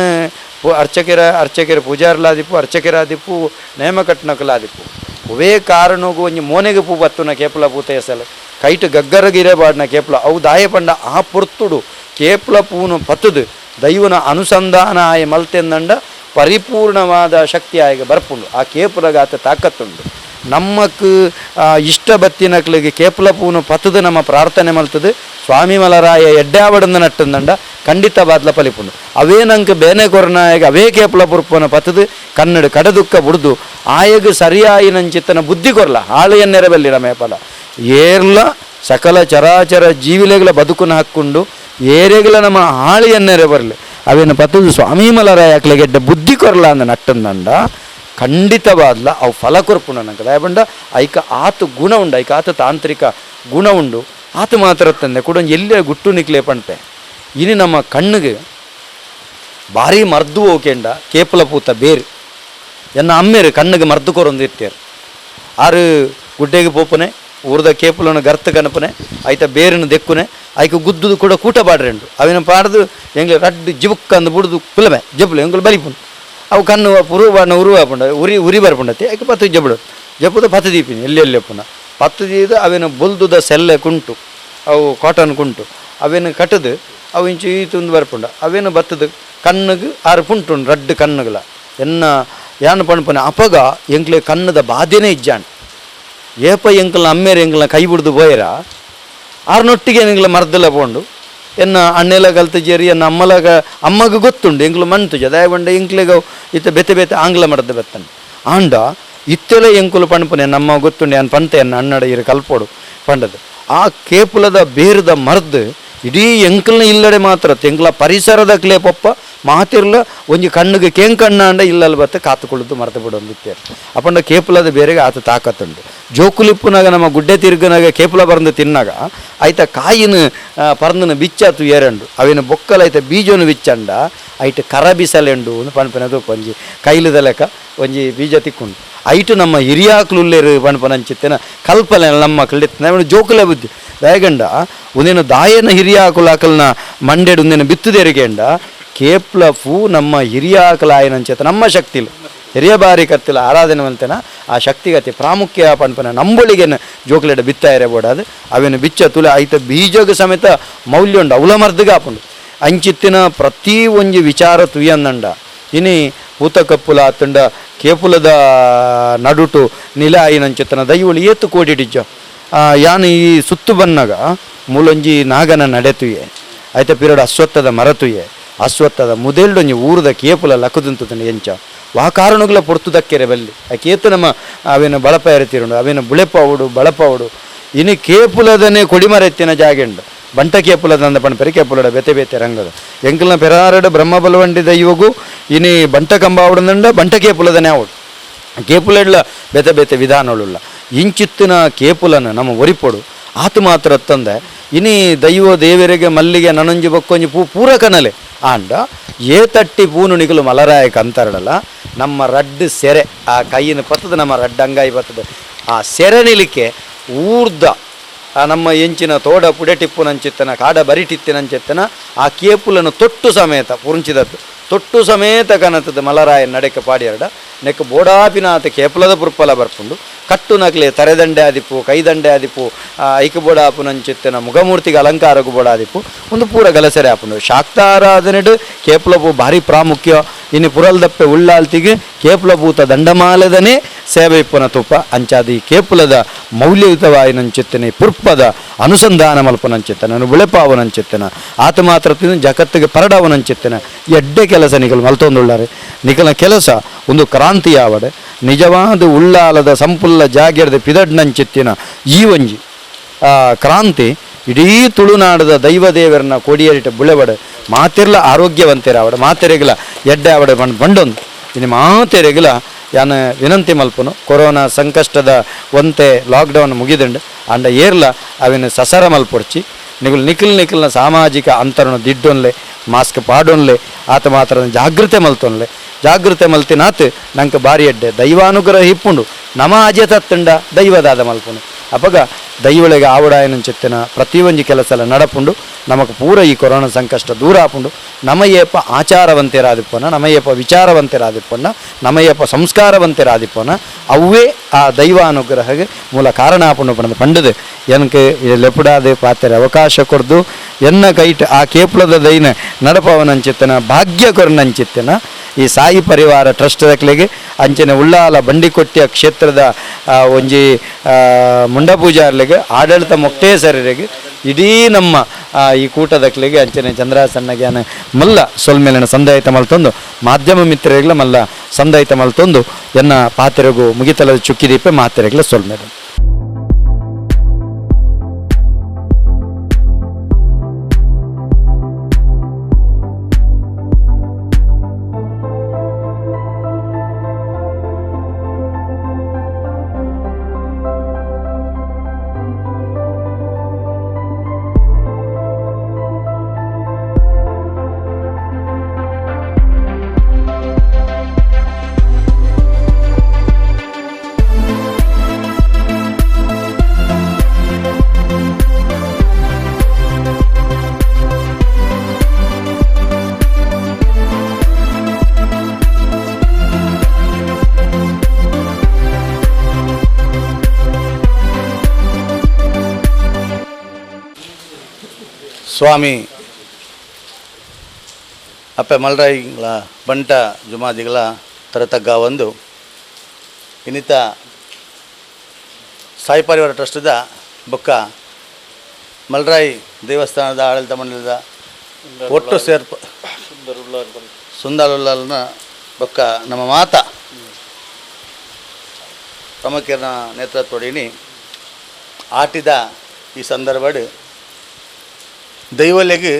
Speaker 3: ಅರ್ಚಕೆರ ಪೂಜಾರ್ಲಾದಿಪ್ಪು ಅರ್ಚಕೆರಾದಿಪ್ಪು ನೇಮಕಟ್ನಕಲಾದಿಪ್ಪು ಒವೇ ಕಾರಣಗೂ ಒಂಜಿ ಮೋನೆಗೆ ಪೂ ಬತ್ತುನ ಕೇಪುಲ ಪೂತ ಎಸಲು ಕೈಟ್ ಗಗ್ಗರಗಿರೆ ಬಾಡ್ನ ಕೇಪುಲ ಅವು ದಾಯ ಪಂಡ ಆ ಪುರ್ತುಡು ಕೇಪುಲ ಪೂನು ಪತ್ತದು ದೈವನ ಅನುಸಂಧಾನ ಆಯ ಮಲ್ತೆಂದಂಡ ಪರಿಪೂರ್ಣವಾದ ಶಕ್ತಿ ಆಯ್ಗೆ ಬರ್ಪುಂಡು ಆ ಕೇಪುಲಗಾತ ತಾಕತ್ತುಂಡು ನಮ್ಮಕ್ಕೆ ಇಷ್ಟ ಬತ್ತಿನಕ್ಲಿಗೆ ಕೇಪುಲ ಪೂನು ಪತ್ತದು ನಮ್ಮ ಪ್ರಾರ್ಥನೆ ಮಲ್ತದು ಸ್ವಾಮಿ ಮಲರಾಯ ಎಡ್ಡಾವಡಂದ ನಟ್ಟಂದಂಡ ಖಂಡಿತ ಬಾದ್ಲ ಪಲಿಪುಂಡು ಅವೇ ನಂಗೆ ಬೇನೆ ಕೊರನಾಯಗ ಅವೇ ಕೇಪುಲ ಪುರ್ಪನ ಪತ್ತದು ಕನ್ನಡ ಕಡದುಕ್ಕ ಬುಡ್ದು ಆಯಗ ಸರಿಯಾಯಿ ನಂಚಿತ್ತನ ಬುದ್ಧಿ ಕೊರಲ ಹಾಳೆಯನ್ನೆರಬಲ್ಲಿ ರಮೇಪಲ ಏರ್ಲ ಸಕಲ ಚರಾಚರ ಜೀವಿಲೆಗಳ ಬದುಕನ್ನು ಹಾಕ್ಕೊಂಡು ಏರೆಗಳ ನಮ್ಮ ಹಾಳೆಯನ್ನೆರೆ ಬರಲಿ ಅವೇನು ಪತ್ತದು ಸ್ವಾಮಿ ಮಲರಾಯ ಗೆಡ್ಡ ಬುದ್ಧಿ ಕೊರಲ ಅಂದ ನಟ್ಟಂದಂಡ ಖಂಡಿತವಾದ್ಲ ಅವು ಫಲ ಕೊರ್ಪುಂಡ ನಂಗೆ ದಯಬಂಡ ಐಕ ಆತು ಗುಣ ಉಂಡು ಐಕ ಆತ ತಾಂತ್ರಿಕ ಗುಣ ಉಂಡು ಆತ ಮಾತ್ರ ತಂದೆ ಕೂಡ ಎಲ್ಲೇ ಗುಟ್ಟು ನಿಕ್ಲೆ ಪಣ್ಪೆ ಇನ್ನು ನಮ್ಮ ಕಣ್ಣಿಗೆ ಭಾರಿ ಮರ್ದು ಹೋಕೆಂಡ ಕೇಪುಲ ಪೂತ ಬೇರು ಎನ್ನ ಅಮ್ಮೇರು ಕಣ್ಣಿಗೆ ಮರ್ದು ಕೊರೊಂದು ಇರ್ತೀರು ಆರು ಗುಡ್ಡೆಗೆ ಪೋಪನೆ ಊರ್ದ ಕೇಪುಲನ ಗರ್ತ ಕನಪನೆ ಆಯ್ತ ಬೇರಿನ ದೆಕ್ಕುನೆ ಆಯ್ಕೆ ಗುದ್ದುದು ಕೂಡ ಕೂಟ ಬಾಡ್ರೆಂಡು ಅವಿನ ಪಾಡ್ದು ಎಂಗ್ಲೆ ರಡ್ಡು ಜಿಬುಕ್ಕ ಅಂದು ಬುಡ್ದು ಕುಲಮೆ ಜಬ್ಬುಲು ಎಂಗ್ಲು ಬಲಿಪುಂಡು ಅವು ಕಣ್ಣು ಬಾಡ್ನ ಉರುವಾಪುಂಡ ಉರಿ ಬರ್ಪುಂಡತಿ ಆಯ್ಕೆ ಪತ್ತು ಜಬ್ಬುದ ಪತ್ತು ದೀಪಿನಿ ಎಲ್ಲೆಲ್ಲೆ ಪುನಃ ಪತ್ತು ದೀದು ಅವೇನು ಬುಲ್ದುದ ಸೆಲ್ಲೆ ಕುಂಟು ಅವು ಕಾಟನ್ ಕುಂಟು ಅವೇನು ಕಟ್ಟದು ಅವು ಇಂಚು ಈ ತುಂದು ಬರ್ಪುಂಡ ಅವೇನು ಬತ್ತದು ಕಣ್ಣಿಗೆ ಆರು ಪುಂಟುಂಡು ರಡ್ಡು ಕಣ್ಣುಗಳ ಎನ್ನ ಯಾನು ಪಣ್ಪನೆ ಅಪಗ ಎಂಕ್ಲೆ ಕಣ್ಣದ ಬಾಧೆನೇ ಇಜ್ಜಾಣ ಏಪ ಎಂಕಲ್ನ ಅಮ್ಮೇರ ಎಂಕಲ್ನ ಕೈ ಬಿಡ್ದು ಬೋಯರ ಆರ್ನೊಟ್ಟಿಗೆ ಎಂಗ್ಲ ಮರ್ದೆಲ್ಲ ಪೋಂಡು ಎನ್ನ ಅಣ್ಣೆಲ್ಲ ಕಲ್ತಜೇರಿ ಎನ್ನ ಅಮ್ಮಗ ಗೊತ್ತುಂಡು ಎಂಕ್ಲು ಮಣ್ತುಜ ದಯಬಂಡ ಎಂಕ್ಲೆಗ ಇತ್ತ ಬೆತೆ ಬೆತೆ ಆಂಗ್ಲ ಮರ್ದ ಬೆತ್ತಂಡು ಆಂಡ ಇತ್ತೆಲ್ಲ ಎಂಕುಲು ಪಣ್ಪನೆ ನಮ್ಮ ಗೊತ್ತುಂಡು ಏನು ಪಂತೆ ಎನ್ನ ಅಣ್ಣಡ ಇರು ಕಲ್ಪೋಡು ಪಂಡದು ಆ ಕೇಪುಲದ ಬೇರದ ಮರ್ದು ಇಡೀ ಎಂಕಲ್ನ ಇಲ್ಲಡೆ ಮಾತ್ರ ಎಂಕ್ಲ ಪರಿಸರದ ಕ್ಲೇಪಪ್ಪ ಮಾತಿರ್ಲ ಒಂಜಿ ಕಣ್ಣಿಗೆ ಕೇಂಕಣ್ಣ ಅಂಡ ಇಲ್ಲಲ್ಲಿ ಬತ್ತೆ ಕಾತುಕೊಳ್ಳುದು ಮರ್ತು ಬಿಡೊಂದಿತ್ತೇರು ಅಪ್ಪಂಡ ಕೇಪುಲದ ಬೇರೆಗೆ ಆತ ತಾಕತ್ತುಂಡು ಜೋಕುಲಿಪ್ಪುನಾಗ ನಮ್ಮ ಗುಡ್ಡೆ ತಿರುಗನಾಗ ಕೇಪುಲ ಬರಂದು ತಿನ್ನಾಗ ಆಯ್ತ ಕಾಯಿನ ಪರಂದನ ಬಿಚ್ಚಾತು ಏರಂಡು ಅವೇನು ಬೊಕ್ಕಲ ಆಯ್ತ ಬೀಜನು ಬಿಚ್ಚಂಡ ಐಟ್ ಕರ ಬಿಸಲೆಂಡು ಒಂದು ಪಣಪನದು ಒಂಜಿ ಕೈಲದ ಲೆಕ್ಕ ಒಂಜಿ ಬೀಜ ತಿಕ್ಕೊಂಡು ಐಟು ನಮ್ಮ ಹಿರಿಯಾಕ್ಲುಲ್ಲೇರು ಪಣಪನಂಚಿತ್ತೇನ ಕಲ್ಪನೆ ನಮ್ಮ ಕಳಿತ ಜೋಕುಲೆ ಬುದ್ಧಿ ದಯಗಂಡ ಒಂದೇನು ದಾಯನ ಹಿರಿಯಾಕುಲಾಕಲ್ನ ಮಂಡೆಡು ಒಂದೇನು ಬಿತ್ತುದೇರಿಗೆಂಡ ಕೇಪ್ಲ ಪೂ ನಮ್ಮ ಹಿರಿಯಾಕಲಾಯನಂಚೇತ ನಮ್ಮ ಶಕ್ತಿಲು ಹಿರಿಯ ಬಾರಿ ಕತ್ತಿಲ ಆರಾಧನೆ ಮಂತೇನ ಆ ಶಕ್ತಿಗತಿ ಪ್ರಾಮುಖ್ಯ ಪಣ್ಪನ ನಂಬಳಿಗೆನ ಜೋಕ್ಲೆಡ ಬಿತ್ತಾಯರೆ ಬೋಡಾದು ಅವೇನು ಬಿಚ್ಚ ತುಲೆ ಆಯ್ತ ಬೀಜಗ ಸಮೇತ ಮೌಲ್ಯ ಉಂಡು ಅವಲ ಮರ್ದಗ ಆಪುಂಡು ಅಂಚಿತ್ತಿನ ಪ್ರತಿ ಒಂಜಿ ವಿಚಾರ ತುಯ್ಯಂದಂಡ ಇನಿ ಪೂತ ಕಪ್ಪುಲ ಆತಂಡ ಕೇಪುಲದ ನಡುಟು ನಿಲ ಆಯಿನಂಚಿತ್ತನ ದೈವಳು ಏತು ಕೋಡಿಡಿಜ್ಜ ಯಾನು ಈ ಸುತ್ತು ಬನ್ನಾಗ ಮೂಲೊಂಜಿ ನಾಗನ ನಡೆತುಯೆ ಆಯ್ತ ಪಿರಡು ಅಶ್ವತ್ಥದ ಮರತುಯೆ ಅಶ್ವತ್ಥದ ಮುದೆಲ್ಡೊಂಜಿ ಊರದ ಕೇಪುಲ ಲಕ್ಕದಂತಂದು ಎಂಚ ವಾ ಕಾರಣಗಳ ಪೊರ್ತುದಕ್ಕೆರೆ ಬಲ್ಲಿ ಆ ಕೇತು ನಮ್ಮ ಅವೇನು ಬಳಪ ಎರೆತಿರುಂಡು ಅವೇನು ಬುಳೆಪಾವುಡು ಬಳಪಾವುಡು ಇನ್ನು ಕೇಪುಲದನೇ ಕೊಡಿಮರೆತ್ತಿನ ಜಾಗೆಂಡು ಬಂಟ ಕೇಪುಲದ ಅಂದ ಪಣಪೆರೆ ಕೇಪುಲಡ ಬೆತೆ ಬೇತೆ ರಂಗದ ಎಂಕಲ್ನ ಪೆರಾರಡ ಬ್ರಹ್ಮ ಬಲವಂಡಿ ದೈವಗು ಇನಿ ಬಂಟ ಕಂಬ ಆವಡಂದ ಬಂಟ ಕೇಪುಲದನೇ ಆವಡು ಕೇಪುಲಡ್ಲ ಬೆತೆ ಬೇತೆ ವಿಧಾನಗಳುಲ್ಲ ಇಂಚಿತ್ತಿನ ಕೇಪುಲನ ನಮ್ಮ ಒರಿಪೊಡು ಆತು ಮಾತ್ರ ತಂದೆ ಇನಿ ದೈವ ದೇವರಿಗೆ ಮಲ್ಲಿಗೆ ನನಂಜು ಬಕ್ಕೊಂಜಿ ಪೂರ ಕನಲೆ ಆಂಡ ಏತಟ್ಟಿ ಪೂನು ನಿಗಲು ಮಲರಾಯಕ ಅಂತರಡಲ್ಲ ನಮ್ಮ ರಡ್ಡು ಸೆರೆ ಆ ಕೈಯಿನ ಪತ್ತದ ನಮ್ಮ ರಡ್ಡು ಅಂಗಾಯಿ ಬರ್ತದೆ ಆ ಸೆರೆ ನಿಲಿಕೆ ಊರ್ದ ನಮ್ಮ ಎಂಚಿನ ತೋಡ ಪುಡೆಟಿಪ್ಪುನಂಚಿತ್ತನ ಕಾಡ ಬರಿಟಿತ್ತಿನಂಚಿತ್ತನ ಆ ಕೇಪುಲನ್ನು ತೊಟ್ಟು ಸಮೇತ ಪುರುಂಚಿದದ್ದು ತೊಟ್ಟು ಸಮೇತ ಕನತದ ಮಲರಾಯ ನಡೆಕ ಪಾಡಿಯರಡ ನೆಕ್ ಬೋಡಾಪಿನಾಥ ಕೇಪುಲದ ಪುರ್ಪಲ ಬರ್ಪುಂಡು ಕಟ್ಟು ನಕ್ಲೆ ತರೆದಂಡೆ ಆದಿಪ್ಪು ಕೈದಂಡೆ ಆದಿಪ್ಪು ಐಕ ಬೋಡಾಪುನಂಚಿತ್ತನ ಮುಖಮೂರ್ತಿಗೆ ಅಲಂಕಾರಕ್ಕೂ ಬೋಡಾದಿಪ್ಪು ಒಂದು ಪೂರ ಗಲಸೆರೆ ಆಪುಂಡು ಶಾಕ್ತಾರಾಧನೆಡು ಕೇಪುಲಪು ಭಾರಿ ಪ್ರಾಮುಖ್ಯ ಇನ್ನು ಪುರಲ್ದಪ್ಪೆ ಉಳ್ಳಾಲ್ತಿಗೆ ಕೇಪುಲಭೂತ ದಂಡಮಾಲದನೇ ಸೇವೆ ಇಪ್ಪನ ತುಪ್ಪ ಅಂಚಾದಿ ಕೇಪುಲದ ಮೌಲ್ಯಯುತವಾಯಿನಂಚಿತ್ತನೆ ಪುರ್ಪದ ಅನುಸಂಧಾನ ಮಲ್ಪನಂಚಿತ್ತನ ನಾನು ಬೆಳೆಪಾವನಂಚಿತ್ತನ ಆತ ಮಾತ್ರ ಜಗತ್ತಿಗೆ ಪರಡವನಂಚಿತ್ತನ ಎಡ್ಡೆ ಕೆಲಸ ನಿಖಲು ಮಲ್ತೊಂದುಳ್ಳಾರೆ ನಿಖಲ ಕೆಲಸ ಒಂದು ಕ್ರಾಂತಿ ಆವಡೆ ನಿಜವಾದ ಉಳ್ಳಾಲದ ಸಂಪುಲ್ಲ ಜಾಗ್ಯದ ಪಿದಡ್ನಂಚಿತ್ತಿನ ಈ ಒಂಜಿ ಕ್ರಾಂತಿ ಇಡೀ ತುಳುನಾಡದ ದೈವದೇವರನ್ನ ಕೊಡಿಯರಿಟ ಬುಳೆಬಡೆ ಮಾತಿರ್ಲ ಆರೋಗ್ಯವಂತರಾವಡೆ ಮಾತೆರೆಗಲ ಎಡ್ಡೆ ಆವಡೆ ಬಂಡೊಂದು ಇನ್ನು ಮಾತೆರೆಗಲ ಯಾನ ವಿನಂತಿ ಮಲ್ಪನು ಕೊರೋನಾ ಸಂಕಷ್ಟದ ಒಂತೆ ಲಾಕ್ಡೌನ್ ಮುಗಿದಂಡು ಅಂಡ ಏರ್ಲ ಅವಿನ ಸಸರ ಮಲ್ಪೊಡ್ಚಿ ನಿಖಿಲ್ನ ಸಾಮಾಜಿಕ ಅಂತರನ ದಿಡ್ಡೊನ್ಲೆ ಮಾಸ್ಕ್ ಪಾಡೊನ್ಲೆ ಆತ ಮಾತ್ರ ಜಾಗೃತೆ ಮಲ್ತಿನಾತ್ ನಂಗೆ ಬಾರಿ ಎಡ್ಡೆ ದೈವಾನುಗ್ರಹ ಹಿಪ್ಪುಂಡು ನಮ ಅಜೆ ತತ್ತಂಡ ದೈವದಾದ ಮಲ್ಪನು ಅಪಗ ದೈವಳಿಗೆ ಆವಡಾಯನಂಚಿತ್ತಿನ ಪ್ರತಿಯೊಂದು ಕೆಲಸ ನಡಪುಂಡು ನಮಗೆ ಪೂರ ಈ ಕೊರೋನಾ ಸಂಕಷ್ಟ ದೂರ ಆಪುಂಡು ನಮಯೇಪ ಆಚಾರವಂತರಾದಿಪ್ಪನ ನಮಯೇಪ ವಿಚಾರವಂತರಾದಿಪ್ಪನ ನಮಯೇಪ ಸಂಸ್ಕಾರವಂತರಾದಿಪ್ಪನ ಅವೇ ಆ ದೈವಾನುಗ್ರಹಗೆ ಮೂಲ ಕಾರಣ ಆಪುಂಡು ಪಂಡ ಪಂಡದು ಎನಕ್ಕೆ ಲೆಪುಡಾದೆ ಪಾತ್ರೆ ಅವಕಾಶ ಕೊಡ್ದು ಎನ್ನ ಕೈಟ್ ಆ ಕೇಪುಲದ ದೈನ ನಡಪವನಂಚಿತ್ತಿನ ಭಾಗ್ಯ ಕೊರನಂಚಿತ್ತಿನ ಈ ಸಾಯಿ ಪರಿವಾರ ಟ್ರಸ್ಟ್ ದಕ್ಲೆಗೆ ಅಂಚನೆ ಉಳ್ಳಾಲ ಬಂಡಿಕೊಟ್ಟಿಯ ಕ್ಷೇತ್ರದ ಒಂಜಿ ಮುಂಡಪೂಜಾರ್ಲೆಗೆ ಆಡಳಿತ ಮೊಕ್ಟೇಸರಿಗೆ ಇಡೀ ನಮ್ಮ ಈ ಕೂಟದಕ್ಲೆಗೆ ಅಂಚನೆ ಚಂದ್ರಾಸನ್ನಗ್ಯಾನ ಮಲ್ಲ ಸೊಲ್ಮೇಲಿನ ಸಂದಾಯಿತ ಮಲ್ತೊಂದು ಮಾಧ್ಯಮ ಮಿತ್ರರಿಗೆಲ್ಲ ಮಲ್ಲ ಸಂದಾಯಿತ ಮಲ್ತೊಂದು ಎನ್ನ ಪಾತ್ರೆಗೂ ಮುಗಿತಲದ ಚುಕ್ಕಿದೀಪೆ ಮಾತ್ರೆಗಳ ಸೊಲ್ಮೇಲೆ
Speaker 4: ಸ್ವಾಮಿ ಅಪ್ಪೆ ಮಲ್ರಾಯಿಗಳ ಬಂಟ ಜುಮಾದಿಗಳ ತರತಗ್ಗ ಒಂದು ಇನ್ನಿತ ಸಾಯಿ ಪರಿವಾರ ಟ್ರಸ್ಟದ ಬೊಕ್ಕ ಮಲ್ರಾಯಿ ದೇವಸ್ಥಾನದ ಆಡಳಿತ ಮಂಡಳದ ಒಟ್ಟು ಸುಂದರುಲ್ಲನ ಬೊಕ್ಕ ನಮ್ಮ ಮಾತಾ ಪ್ರಮುಖರ ನೇತೃತ್ವಡಿನಿ ಆಟಿದ ಈ ಸಂದರ್ಭಡ್ ದೈವಲೆಗೆ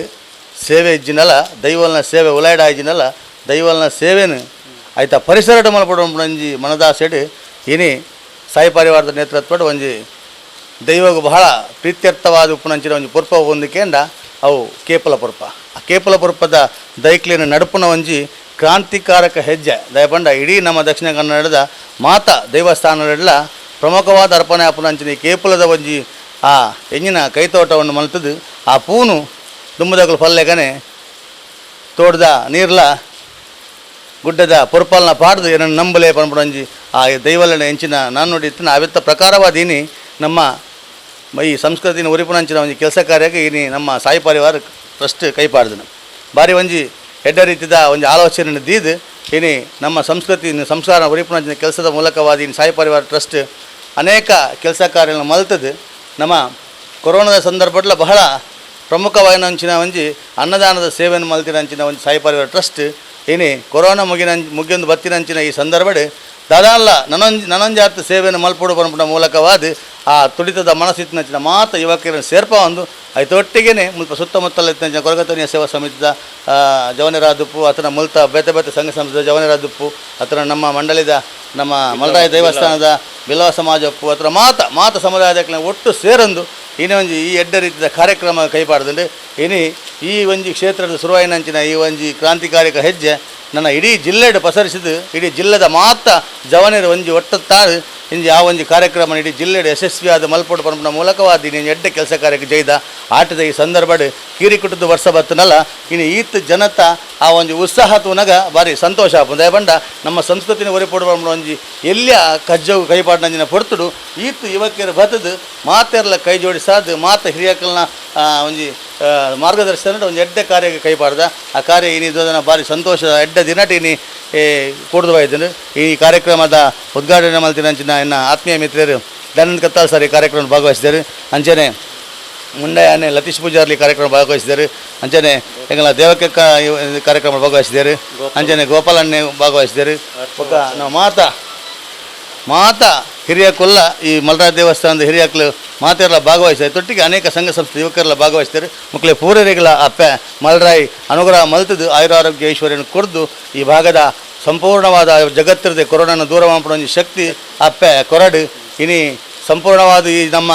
Speaker 4: ಸೇವೆ ಇಜ್ಜಿನಲ್ಲ ದೈವಲ್ನ ಸೇವೆ ಉಲಾಯ್ಡ ಇಜ್ಜಿನಲ್ಲ ದೈವಲ್ನ ಸೇವೆನು ಆಯ್ತಾ ಪರಿಸರ ಮಲ್ಪಡೊಂಜಿ ಮನದಾಸೆಡ್ ಇನಿ ಸಾಯಿ ಪರಿವಾರದ ನೇತೃತ್ವಡ್ ಒಂಜಿ ದೈವಗೂ ಬಹಳ ಪ್ರೀತ್ಯರ್ಥವಾದ ಉಪ್ಪುನಂಚಿನ ಒಂಜಿ ಪುರ್ಪ ಹೊಂದಿಕೆಂಡ ಅವು ಕೇಪಲ ಪುರ್ಪ ಆ ಕೇಪಲ ಪುರ್ಪದ ದೈಕ್ಲಿನ ನಡುಪುನ ಒಂಜಿ ಕ್ರಾಂತಿಕಾರಕ ಹೆಜ್ಜೆ ದಯಪಂಡ ಇಡೀ ನಮ್ಮ ದಕ್ಷಿಣ ಕನ್ನಡದ ಮಾತಾ ದೇವಸ್ಥಾನಗಳೆಲ್ಲ ಪ್ರಮುಖವಾದ ಅರ್ಪಣೆ ಆಪುನಂಚಿನ ಕೇಪಲದ ಒಂಜಿ ಆ ಎಂಜಿನ ಕೈತೋಟವನ್ನು ಮಲ್ತದು ಆ ಪೂನು ದುಮ್ಮದಗಳು ಪಲ್ಲೆಗನೆ ತೋಡ್ದ ನೀರ್ಲ ಗುಡ್ಡದ ಪುರ್ಪಲ್ನ ಪಾಡ್ದು ಏನನ್ನು ನಂಬಲೆ ಪಂಪುಡಂಜಿ ಆ ದೈವಲನ ಎಂಚಿನ ನಾನು ನೋಡಿತ್ತು ಅವೆತ್ತ ಪ್ರಕಾರವಾದೀನಿ ನಮ್ಮ ಈ ಸಂಸ್ಕೃತಿನ ಉರಿಪುನಂಚಿನ ಒಂಜಿ ಕೆಲಸ ಕಾರ್ಯಕ್ಕೆ ಇನಿ ನಮ್ಮ ಸಾಯಿ ಪರಿವಾರ ಟ್ರಸ್ಟ್ ಕೈಪಾಡ್ದನು ಬಾರಿ ಒಂಜಿ ಎಡ್ಡ ರೀತಿದ ಒಂಜಿ ಆಲೋಚನೆ ದೀದು ಇನಿ ನಮ್ಮ ಸಂಸ್ಕೃತಿ ಸಂಸ್ಕಾರ ಉರಿಪುನಂಚಿನ ಕೆಲಸದ ಮೂಲಕವಾದ ಇನ್ನು ಸಾಯಿ ಪರಿವಾರ ಟ್ರಸ್ಟ್ ಅನೇಕ ಕೆಲಸ ಕಾರ್ಯಗಳನ್ನು ಮಲ್ತದು ನಮ್ಮ ಕೊರೋನಾದ ಸಂದರ್ಭದಲ್ಲಿ ಬಹಳ ಪ್ರಮುಖವಾಯಿನಂಚಿನ ಒಂಜಿ ಅನ್ನದಾನದ ಸೇವೆಯನ್ನು ಮಲ್ತಿನಂಚಿನ ಒಂದು ಸಾಯಿ ಪರಿವಾರ ಟ್ರಸ್ಟ್ ಏನಿ ಕೊರೋನಾ ಮುಗಿಯೊಂದು ಬತ್ತಿನಂಚಿನ ಈ ಸಂದರ್ಭಡ್ ದಾದಾನ್ಲ ನನಂಜಾರ್ಥ ಸೇವೆಯನ್ನು ಮಲ್ಪಡು ಪಂಪುನ ಮೂಲಕವಾದ ಆ ತುಡಿತದ ಮನಸ್ಸಿತ್ತಿನಂಚಿನ ಮಾತ ಯುವಕರನ್ನು ಸೇರ್ಪ ಒಂದು ಐತೊಟ್ಟಿಗೆ ಮುಲ್ಪ ಸುತ್ತಮುತ್ತಲ ಇತ್ತಿನ ಕೊರಗತನಿಯ ಸೇವಾ ಸಮಿತಿದ ಜವನರಾದುಪ್ಪು ಆತನ ಮುಲ್ತ ಬೇತೆ ಬೇತೆ ಸಂಘ ಸಂಸ್ಥೆದ ಜವನರಾದುಪ್ಪು ಆತನ ನಮ್ಮ ಮಂಡಳಿದ ನಮ್ಮ ಮಲ್ರಾಯ ದೇವಸ್ಥಾನದ ಬಿಲ್ವ ಸಮಾಜಪ್ಪು ಆತರ ಮಾತ ಸಮುದಾಯದ ಒಟ್ಟು ಸೇರೊಂದು ಇನ್ನು ಒಂಜಿ ಈ ಎಡ್ಡ ರೀತಿಯ ಕಾರ್ಯಕ್ರಮ ಕೈಪಾಡ್ದಂಡು ಇನಿ ಈ ಒಂಜಿ ಕ್ಷೇತ್ರದ ಶುರುವಾಯಿನಂಚಿನ ಈ ಒಂಜಿ ಕ್ರಾಂತಿಕಾರಿಕ ಹೆಜ್ಜೆ ನನ್ನ ಇಡೀ ಜಿಲ್ಲೆಡ್ ಪಸರಿಸಿದು ಇಡೀ ಜಿಲ್ಲೆದ ಮಾತ ಜವನರು ಒಂಜಿ ಒಟ್ಟತ್ತಾಳು ಇಂಜಿ ಆ ಒಂಜಿ ಕಾರ್ಯಕ್ರಮ ಇಡೀ ಜಿಲ್ಲೆಡ್ ಯಶಸ್ವಿಯಾದ ಮಲ್ಪೊಡು ಪಂಪುನ ಮೂಲಕವಾದ ಇನ್ನು ಎಡ್ಡೆ ಕೆಲಸ ಕಾರ್ಯಕ್ಕೆ ಜೈದ ಆಟದ ಈ ಸಂದರ್ಭಡ್ ಕೀರಿಕುಟದ ವರ್ಷ ಬತ್ತನಲ್ಲ ಇನ್ನು ಈತ್ ಜನತಾ ಆ ಒಂಜಿ ಉತ್ಸಾಹ ತೂನಗ ಬಾರಿ ಸಂತೋಷ ಆಪು ದಯಬಂಡ ನಮ್ಮ ಸಂಸ್ಕೃತಿನ ಒರಿಪೊಡು ಪಂಪುನ ಒಂಜಿ ಎಲ್ಲಿಯ ಕಜ್ಜವು ಕೈಪಾಡ್ನಂಜಿನ ಪೊರ್ತುಡು ಈತ್ ಯುವಕರು ಬತ್ತದು ಮಾತೆರ್ಲ ಕೈ ಜೋಡಿಸಾದು ಮಾತ ಹಿರಿಯಕಲ್ನ ಒಂಜಿ ಮಾರ್ಗದರ್ಶನ ಒಂದು ಎಡ್ಡೆ ಕಾರ್ಯಕ್ಕೆ ಕೈ ಪಾಡ್ದ ಆ ಕಾರ್ಯ ಏನಿದ್ದೋದನ್ನ ಭಾರಿ ಸಂತೋಷದ ಎಡ್ಡೆ ದಿನಟಿ ನೀ ಕೂಡ್ದು ಇದ್ದೇನೆ ಈ ಕಾರ್ಯಕ್ರಮದ ಉದ್ಘಾಟನೆ ಮಾಡ್ತೀನಿ ಇನ್ನು ಆತ್ಮೀಯ ಮಿತ್ರರು ದನಂದ್ ಕತ್ತಾಲ್ ಸರ್ ಈ ಕಾರ್ಯಕ್ರಮ ಭಾಗವಹಿಸಿದ್ದಾರೆ ಅಂಚನೆ ಮುಂಡೆ ಆನೆ ಲತೀಶ್ ಪೂಜಾರ್ಲಿ ಕಾರ್ಯಕ್ರಮ ಭಾಗವಹಿಸಿದ್ದಾರೆ ಅಂಚನೆ ಎಂಗಳ ದೇವಕ್ಕೆ ಕಾರ್ಯಕ್ರಮ ಭಾಗವಹಿಸಿದ್ದಾರೆ ಅಂಚನೆ ಗೋಪಾಲನ್ನೇ ಭಾಗವಹಿಸಿದ್ದಾರೆ ಒಕ್ಕ ನಾವು ಮಾತಾ ಹಿರಿಯ ಕೊಲ್ಲ ಈ ಮಲ್ರಾಜ್ ದೇವಸ್ಥಾನದ ಹಿರಿಯಕ್ಕಳು ಮಾತೆಲ್ಲ ಭಾಗವಹಿಸ್ತಾರೆ ತೊಟ್ಟಿಗೆ ಅನೇಕ ಸಂಘ ಸಂಸ್ಥೆ ಯುವಕರೆಲ್ಲ ಭಾಗವಹಿಸ್ತಾರೆ ಮಕ್ಕಳೇ ಪೂರೈಗಳ ಅಪ್ಪೆ ಮಲ್ರಾಯಿ ಅನುಗ್ರಹ ಮಲ್ತದ್ದು ಆಯುರಾರೋಗ್ಯ ಐಶ್ವರ್ಯನ ಕೊಡ್ದು ಈ ಭಾಗದ ಸಂಪೂರ್ಣವಾದ ಜಗತ್ತಿರದೆ ಕೊರೋನಾನ ದೂರ ಮಾಡ್ಬಿಡೋ ಒಂದು ಶಕ್ತಿ ಅಪ್ಪೆ ಕೊರಡು ಇನಿ ಸಂಪೂರ್ಣವಾದ ಈ ನಮ್ಮ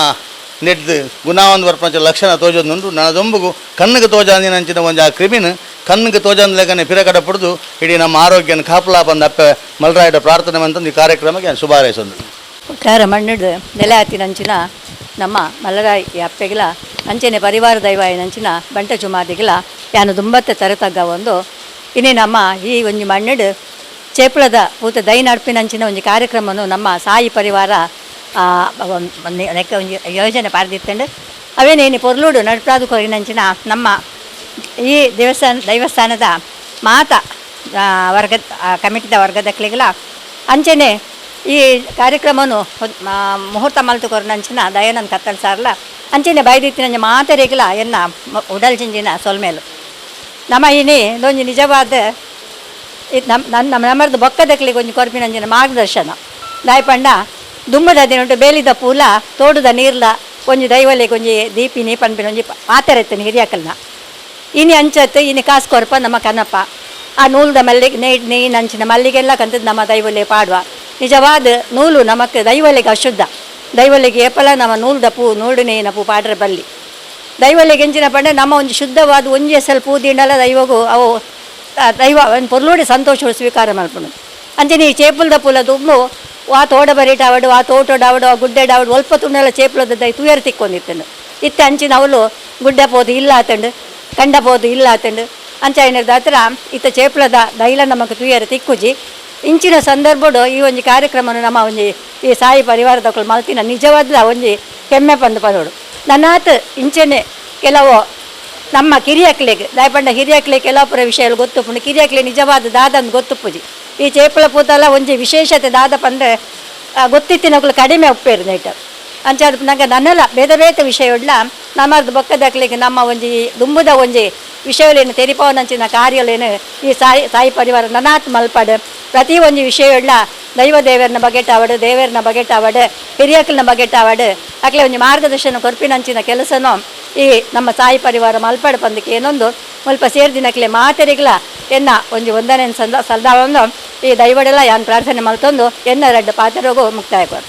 Speaker 4: ನೆಡ್ದು ಗುಣಾವಂದು ವರ್ಪಂಚ ಲಕ್ಷಣ ತೋಜೊಂದುಂಟು ನನ್ನದೊಂಬುಗು ಕಣ್ಣಿಗೆ ತೋಜಾಂದಿನಂಚಿನ ಒಂದು ಆ ಕ್ರಿಮಿನ ಕಣ್ಣಿಗೆ ತೋಜಾಂದ್ಲೇಗನೆ ಪಿರಕಡ ಪಡೆದು ಇಡೀ ನಮ್ಮ ಆರೋಗ್ಯನ ಕಾಪಲಾ ಬಂದ ಅಪ್ಪೆ ಮಲ್ರಾಯಡ ಪ್ರಾರ್ಥನೆ ಅಂತಂದು ಈ ಕಾರ್ಯಕ್ರಮಕ್ಕೆ ನಾನು ಶುಭ ಹಾರೈಸೊಂದು
Speaker 5: ಒಟ್ಟಾರೆ ಮಣ್ಣು ನೆಲೆ ಹತ್ತಿನಂಚಿನ ನಮ್ಮ ಮಲ್ಲರಾಯಿ ಅಪ್ಪೆಗಿಲ ಅಂಚನೆ ಪರಿವಾರ ದೈವ ನಂಚಿನ ಬಂಟ ಚುಮಾದಿಗಿಲ ಯಾನು ದುಂಬತ್ತೆ ತರತಗ್ಗ ಒಂದು ಇನ್ನೇ ನಮ್ಮ ಈ ಒಂದು ಮಣ್ಣು ಚೇಪಳದ ಪೂತ ದೈ ನಡ್ಪಿನಂಚಿನ ಒಂದು ಕಾರ್ಯಕ್ರಮವನ್ನು ನಮ್ಮ ಸಾಯಿ ಪರಿವಾರ ಒಂದು ಯೋಜನೆ ಪಾರ್ದಿತ್ತಂಡು ಅವೇನೇನು ಪೊರ್ಲೂಡು ನಡ್ಪಾದು ಕೊರಿನಂಚಿನ ನಮ್ಮ ಈ ದೈವಸ್ಥಾನದ ಮಾತಾ ಕಮಿಟಿದ ವರ್ಗದಕ್ಲಿಗಲ ಅಂಚನೆ ಈ ಕಾರ್ಯಕ್ರಮವನ್ನು ಮುಹೂರ್ತ ಮಲ್ತು ಕೊರನಂಚಿನ ದಯಾನಂದ್ ಕತ್ತಲ್ ಸಾರ್ಲ ಅಂಚನೆ ಬೈದಿತ್ತಿನ ಮಾತರೆಗಿಲ ಎನ್ನ ಉಡಲ್ ಚಿಂಜಿನ ಸೊಲ್ಮೇಲು ನಮ್ಮ ಇನಿ ಇದೊಂದು ನಿಜವಾದ ನಮ್ಮದು ಬೊಕ್ಕದಕ್ಲಿಗೆ ಒಂದು ಕೊರ್ಪಿನಂಚಿನ ಮಾರ್ಗದರ್ಶನ ದಾಯ್ಪಂಡ ದುಮ್ಮದ ದಿನ ಬೇಲಿದ ಪೂಲ ತೋಟದ ನೀರ್ಲ ಒಂಜಿ ದೈವಲೆಗೆ ಒಂಜಿ ದೀಪಿನಿ ಪನ್ಪಿನ ಒಂಜಿ ಮಾತೆರೆತ್ತನಿ ಹಿರಿಯಕಲ್ನ ಇನಿ ಅಂಚತ್ತು ಇನಿ ಕಾಸು ಕೊರಪ ನಮ್ಮ ಕನ್ನಪ್ಪ ಆ ನೂಲ್ದ ಮಲ್ಲಿಗೆ ನೀನು ಅಂಚಿನ ಮಲ್ಲಿಗೆಲ್ಲ ಕಂತದ್ದು ನಮ್ಮ ದೈವಲೆ ಪಾಡುವ ನಿಜವಾದ ನೂಲು ನಮಕ್ಕೆ ದೈವಲೆಗೆ ಅಶುದ್ಧ ದೈವಲೆಗೆ ಏಪಲ ನಮ್ಮ ನೂಲ್ದ ಪೂ ನೂಡು ನೇನ ಪೂ ಪಾಡ್ರ ಬಲ್ಲಿ ದೈವಲೆಗೆ ಎಂಚಿನ ಪಂಡ ನಮ್ಮ ಒಂದು ಶುದ್ಧವಾದ ಒಂಜಿ ಸ್ವಲ್ಪ ಪೂದಿಂಡಲ್ಲ ದೈವಗೂ ಅವು ದೈವ ಒಂದು ಪೊರ್ಲೂಡಿ ಸಂತೋಷ ಸ್ವೀಕಾರ ಮಾಡ್ಕೊಂಡು ಅಂಚನೆ ಈ ಚೇಪುಲ್ದ ಪೂಲ ದುಮ್ಮು ಆ ತೋಡ ಬರೀಟಾವಡು ಆ ತೋಟೋಡಾವಡು ಆ ಗುಡ್ಡೆಡಾವಡು ಒಲ್ಪ ತುಂಡಲ ಚೇಪುಲದ ದೈ ತುಯರ್ ತಿಕ್ಕೊಂಡಿತ್ತಂಡು ಇತ್ತ ಅಂಚಿನ ಅವಳು ಗುಡ್ಡೆ ಪೋದು ಇಲ್ಲ ಆತಂಡು ಕಂಡ ಪೋದು ಇಲ್ಲ ಆತಂಡು ಅಂಚ ಏನಿರ್ದ ಹತ್ರ ಇತ್ತ ಚೇಪುಲದ ದೈಲ ನಮಗೆ ತುಯರ್ ತಿಕ್ಕುಜಿ ಇಂಚಿನ ಸಂದರ್ಭಡು ಈ ಒಂದು ಕಾರ್ಯಕ್ರಮವನ್ನು ನಮ್ಮ ಒಂಜಿ ಈ ಸಾಯಿ ಪರಿವಾರದಕ್ಕಳು ಮಲ್ತಿನ ನಿಜವಾದ ಒಂಜಿ ಹೆಮ್ಮೆ ಪಂದು ಪದೋಡು ನನ್ನಾತ್ ಇಂಚನೆ ಕೆಲವು ನಮ್ಮ ಕಿರಿಯಕ್ಲೆಗೆ ದಾಯಪಂಡ ಹಿರಿಯಕ್ಲೆ ಕೆಲವಪುರ ವಿಷಯಗಳು ಗೊತ್ತುಪ್ಪುಂಡು ಕಿರಿಯಕ್ಲೆ ನಿಜವಾದ ದಾದಂದು ಗೊತ್ತುಪ್ಪುಜಿ ಈ ಚೇಪಲ ಪೂತಲ್ಲ ಒಂಜಿ ವಿಶೇಷತೆ ದಾದ ಪಂಡ್ರೆ ಗೊತ್ತಿತ್ತಿನಗಳು ಕಡಿಮೆ ಒಪ್ಪೇರು ನೈಟ್ ಅಂಚಾದ ನಂಗೆ ನನ್ನಲ್ಲ ಬೇರೆ ಬೇರೆ ವಿಷಯಡ್ಲ ನಮ್ಮದು ಬೊಕ್ಕದಕ್ಲಿಗೆ ನಮ್ಮ ಒಂಜಿ ದುಂಬುದ ಒಂಜಿ ವಿಷಯಲೇನು ತೆರಿಪವನಂಚಿನ ಕಾರ್ಯಲೇನು ಈ ಸಾಯಿ ಪರಿವಾರ ನನಾತ್ ಮಲ್ಪಡು ಪ್ರತಿ ಒಂಜಿ ವಿಷಯಡ್ಲ ದೈವ ದೇವರನ್ನ ಬಗೆಟಾವಡು ದೇವರನ್ನ ಬಗೆಟಾವಡು ಹಿರಿಯಕಲ್ನ ಬಗೆಟಾವಡು ಅಕ್ಲೆ ಒಂಜಿ ಮಾರ್ಗದರ್ಶನ ಕೊರ್ಪಿನಂಚಿನ ಕೆಲಸನೂ ಈ ನಮ್ಮ ಸಾಯಿ ಪರಿವಾರ ಮಲ್ಪಡು ಪಂದಕ್ಕೆ ಏನೊಂದು ಸ್ವಲ್ಪ ಸೇರಿದಿನಕ್ಲೆ ಮಾತೆರಿಗ್ಲ ಎನ್ನ ಒಂಜಿ ಒಂದನೇ ಸಲ್ದಾವನ್ನು ಈ ದೈವಡೆಲ್ಲ ಯಾನ್ ಪ್ರಾರ್ಥನೆ ಮಲ್ತೊಂದು ಎನ್ನ 2 ಪಾತ್ರೆಗೂ ಮುಕ್ತಾಯ ಕೊಡು.